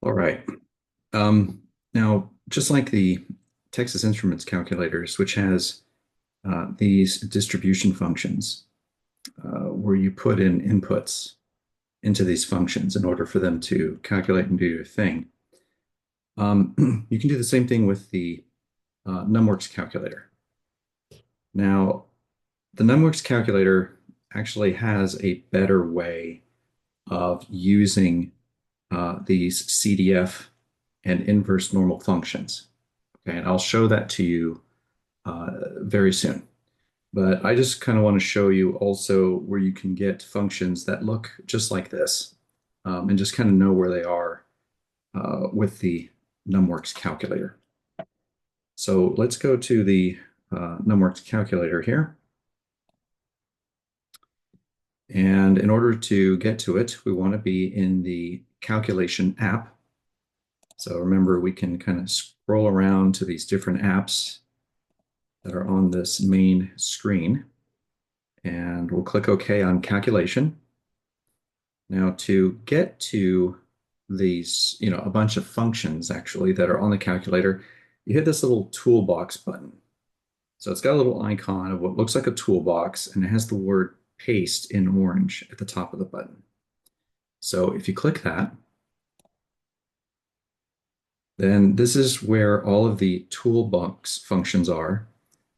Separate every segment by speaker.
Speaker 1: All right. Now, just like the Texas Instruments calculators, which has these distribution functions where you put in inputs into these functions in order for them to calculate and do your thing, you can do the same thing with the NumWorks calculator. Now, the NumWorks calculator actually has a better way of using these CDF and inverse normal functions. Okay, and I'll show that to you very soon. But I just kind of want to show you also where you can get functions that look just like this and just kind of know where they are with the NumWorks calculator. So let's go to the NumWorks calculator here. And in order to get to it, we want to be in the calculation app. So remember, we can kind of scroll around to these different apps that are on this main screen. And we'll click OK on calculation. Now to get to these, a bunch of functions actually that are on the calculator, you hit this little toolbox button. So it's got a little icon of what looks like a toolbox, and it has the word paste in orange at the top of the button. So if you click that, then this is where all of the toolbox functions are.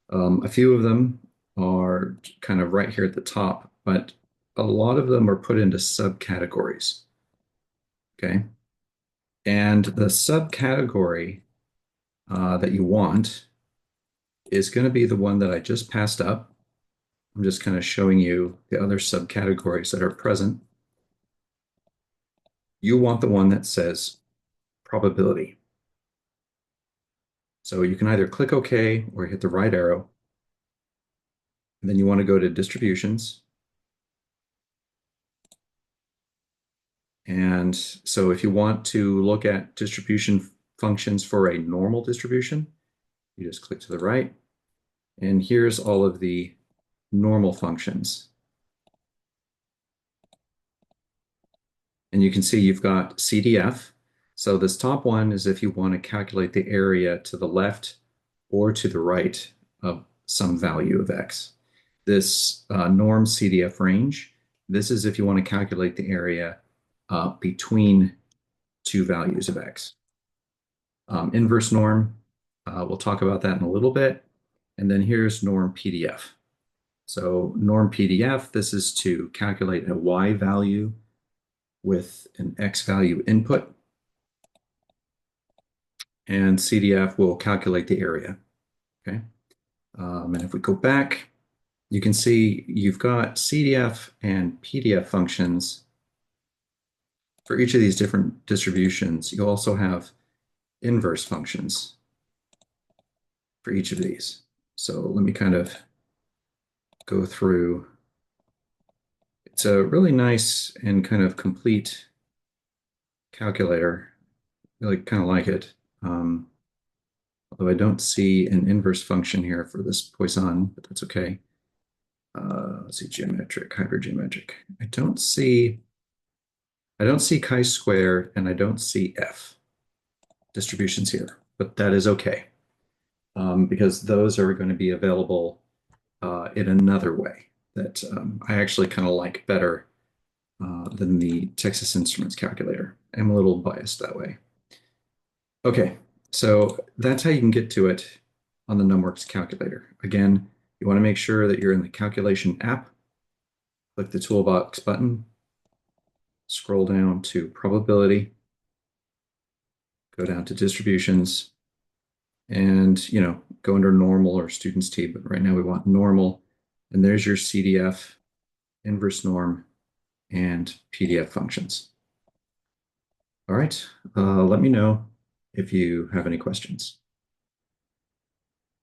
Speaker 1: A few of them are kind of right here at the top, but a lot of them are put into subcategories. Okay. And the subcategory that you want is going to be the one that I just passed up. I'm just kind of showing you the other subcategories that are present. You want the one that says probability. So you can either click OK or hit the right arrow. And then you want to go to distributions. And so if you want to look at distribution functions for a normal distribution, you just click to the right. And here's all of the normal functions. And you can see you've got CDF. So this top one is if you want to calculate the area to the left or to the right of some value of X. This norm CDF range, this is if you want to calculate the area between two values of X. Inverse norm, we'll talk about that in a little bit. And then here's norm PDF. So norm PDF, this is to calculate a Y value with an X value input. And CDF will calculate the area. Okay. And if we go back, you can see you've got CDF and PDF functions for each of these different distributions. You also have inverse functions for each of these. So let me kind of go through. It's a really nice and kind of complete calculator. I really kind of like it. Although I don't see an inverse function here for this Poisson, but that's okay. Let's see, geometric, hypergeometric. I don't see chi-square, and I don't see F distributions here, but that is okay because those are going to be available in another way that I actually kind of like better than the Texas Instruments calculator. I'm a little biased that way. Okay, so that's how you can get to it on the NumWorks calculator. Again, you want to make sure that you're in the calculation app. Click the toolbox button, scroll down to probability, go down to distributions, and go under normal or students T, but right now we want normal. And there's your CDF, inverse norm, and PDF functions. All right, let me know if you have any questions.